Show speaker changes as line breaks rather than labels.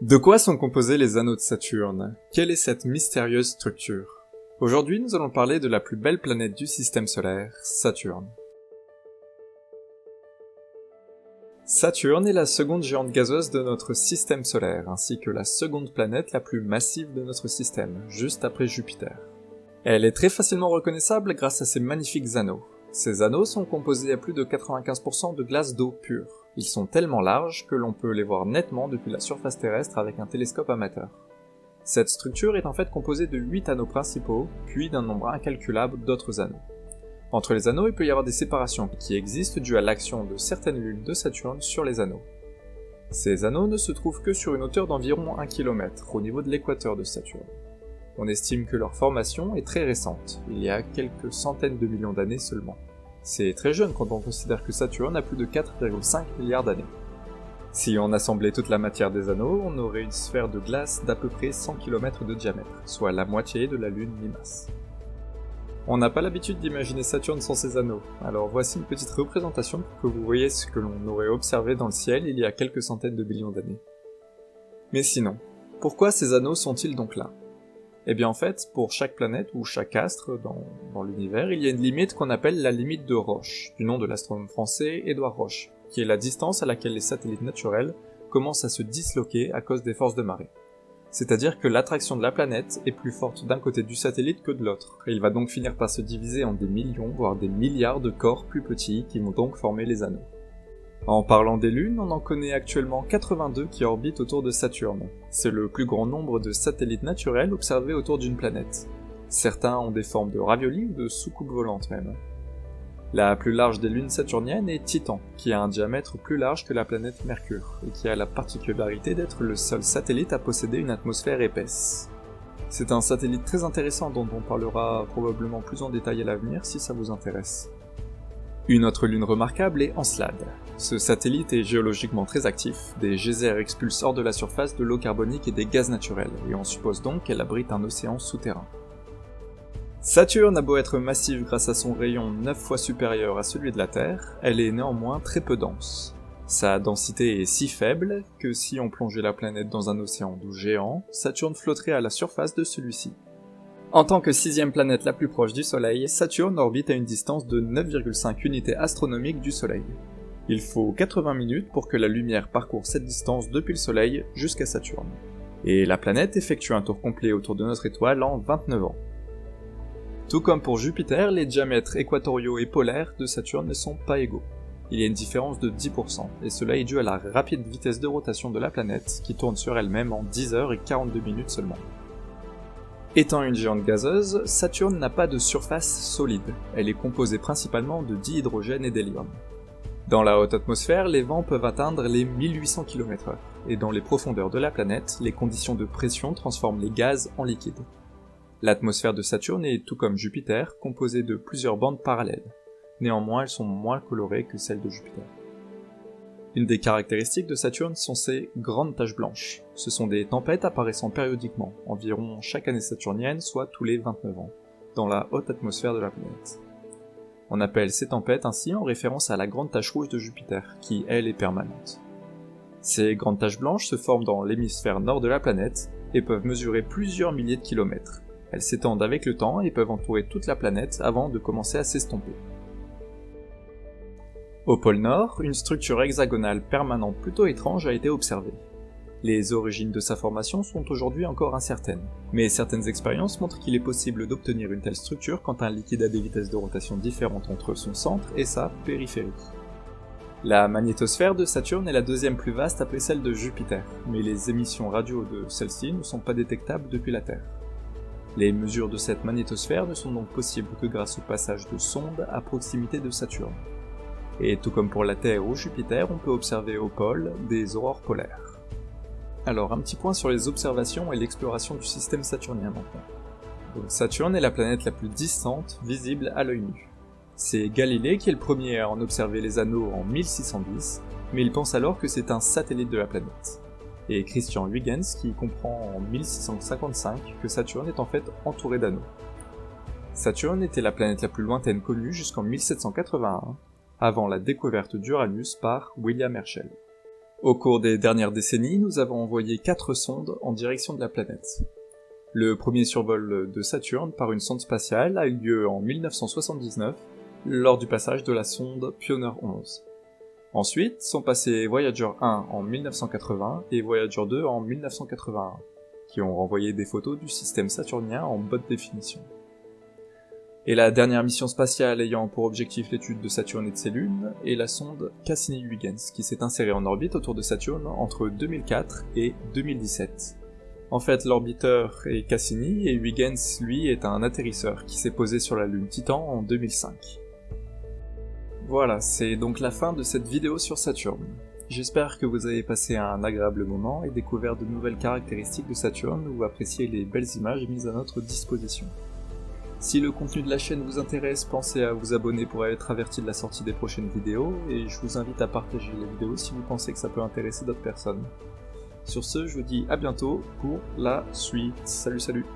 De quoi sont composés les anneaux de Saturne? Quelle est cette mystérieuse structure? Aujourd'hui, nous allons parler de la plus belle planète du système solaire, Saturne. Saturne est la seconde géante gazeuse de notre système solaire, ainsi que la seconde planète la plus massive de notre système, juste après Jupiter. Elle est très facilement reconnaissable grâce à ses magnifiques anneaux. Ces anneaux sont composés à plus de 95% de glace d'eau pure. Ils sont tellement larges que l'on peut les voir nettement depuis la surface terrestre avec un télescope amateur. Cette structure est en fait composée de 8 anneaux principaux, puis d'un nombre incalculable d'autres anneaux. Entre les anneaux, il peut y avoir des séparations qui existent dues à l'action de certaines lunes de Saturne sur les anneaux. Ces anneaux ne se trouvent que sur une hauteur d'environ 1 km, au niveau de l'équateur de Saturne. On estime que leur formation est très récente, il y a quelques centaines de millions d'années seulement. C'est très jeune quand on considère que Saturne a plus de 4,5 milliards d'années. Si on assemblait toute la matière des anneaux, on aurait une sphère de glace d'à peu près 100 km de diamètre, soit la moitié de la Lune mi-masse. On n'a pas l'habitude d'imaginer Saturne sans ses anneaux, alors voici une petite représentation pour que vous voyez ce que l'on aurait observé dans le ciel il y a quelques centaines de millions d'années. Mais sinon, pourquoi ces anneaux sont-ils donc là? Eh bien en fait, pour chaque planète ou chaque astre dans l'univers, il y a une limite qu'on appelle la limite de Roche, du nom de l'astronome français Édouard Roche, qui est la distance à laquelle les satellites naturels commencent à se disloquer à cause des forces de marée. C'est-à-dire que l'attraction de la planète est plus forte d'un côté du satellite que de l'autre, et il va donc finir par se diviser en des millions, voire des milliards de corps plus petits qui vont donc former les anneaux. En parlant des lunes, on en connaît actuellement 82 qui orbitent autour de Saturne. C'est le plus grand nombre de satellites naturels observés autour d'une planète. Certains ont des formes de raviolis ou de soucoupes volantes même. La plus large des lunes saturniennes est Titan, qui a un diamètre plus large que la planète Mercure, et qui a la particularité d'être le seul satellite à posséder une atmosphère épaisse. C'est un satellite très intéressant dont on parlera probablement plus en détail à l'avenir si ça vous intéresse. Une autre lune remarquable est Encelade. Ce satellite est géologiquement très actif, des geysers expulsent hors de la surface de l'eau carbonique et des gaz naturels, et on suppose donc qu'elle abrite un océan souterrain. Saturne a beau être massive grâce à son rayon 9 fois supérieur à celui de la Terre, elle est néanmoins très peu dense. Sa densité est si faible que si on plongeait la planète dans un océan d'eau géant, Saturne flotterait à la surface de celui-ci. En tant que sixième planète la plus proche du Soleil, Saturne orbite à une distance de 9,5 unités astronomiques du Soleil. Il faut 80 minutes pour que la lumière parcourt cette distance depuis le Soleil jusqu'à Saturne. Et la planète effectue un tour complet autour de notre étoile en 29 ans. Tout comme pour Jupiter, les diamètres équatoriaux et polaires de Saturne ne sont pas égaux. Il y a une différence de 10%, et cela est dû à la rapide vitesse de rotation de la planète, qui tourne sur elle-même en 10 heures et 42 minutes seulement. Étant une géante gazeuse, Saturne n'a pas de surface solide, elle est composée principalement de dihydrogène et d'hélium. Dans la haute atmosphère, les vents peuvent atteindre les 1800 km/h, et dans les profondeurs de la planète, les conditions de pression transforment les gaz en liquide. L'atmosphère de Saturne est, tout comme Jupiter, composée de plusieurs bandes parallèles. Néanmoins, elles sont moins colorées que celles de Jupiter. Une des caractéristiques de Saturne sont ses grandes taches blanches. Ce sont des tempêtes apparaissant périodiquement, environ chaque année saturnienne, soit tous les 29 ans, dans la haute atmosphère de la planète. On appelle ces tempêtes ainsi en référence à la grande tache rouge de Jupiter, qui elle est permanente. Ces grandes taches blanches se forment dans l'hémisphère nord de la planète et peuvent mesurer plusieurs milliers de kilomètres. Elles s'étendent avec le temps et peuvent entourer toute la planète avant de commencer à s'estomper. Au pôle Nord, une structure hexagonale permanente plutôt étrange a été observée. Les origines de sa formation sont aujourd'hui encore incertaines, mais certaines expériences montrent qu'il est possible d'obtenir une telle structure quand un liquide a des vitesses de rotation différentes entre son centre et sa périphérie. La magnétosphère de Saturne est la deuxième plus vaste après celle de Jupiter, mais les émissions radio de celle-ci ne sont pas détectables depuis la Terre. Les mesures de cette magnétosphère ne sont donc possibles que grâce au passage de sondes à proximité de Saturne. Et tout comme pour la Terre ou Jupiter, on peut observer au pôle des aurores polaires. Alors un petit point sur les observations et l'exploration du système saturnien maintenant. Donc, Saturne est la planète la plus distante visible à l'œil nu. C'est Galilée qui est le premier à en observer les anneaux en 1610, mais il pense alors que c'est un satellite de la planète. Et Christian Huygens qui comprend en 1655 que Saturne est en fait entouré d'anneaux. Saturne était la planète la plus lointaine connue jusqu'en 1781, avant la découverte d'Uranus par William Herschel. Au cours des dernières décennies, nous avons envoyé 4 sondes en direction de la planète. Le premier survol de Saturne par une sonde spatiale a eu lieu en 1979, lors du passage de la sonde Pioneer 11. Ensuite sont passés Voyager 1 en 1980 et Voyager 2 en 1981, qui ont renvoyé des photos du système saturnien en haute définition. Et la dernière mission spatiale ayant pour objectif l'étude de Saturne et de ses lunes est la sonde Cassini-Huygens, qui s'est insérée en orbite autour de Saturne entre 2004 et 2017. En fait, l'orbiteur est Cassini et Huygens, lui, est un atterrisseur qui s'est posé sur la lune Titan en 2005. Voilà, c'est donc la fin de cette vidéo sur Saturne. J'espère que vous avez passé un agréable moment et découvert de nouvelles caractéristiques de Saturne ou apprécié les belles images mises à notre disposition. Si le contenu de la chaîne vous intéresse, pensez à vous abonner pour être averti de la sortie des prochaines vidéos, et je vous invite à partager les vidéos si vous pensez que ça peut intéresser d'autres personnes. Sur ce, je vous dis à bientôt pour la suite. Salut salut!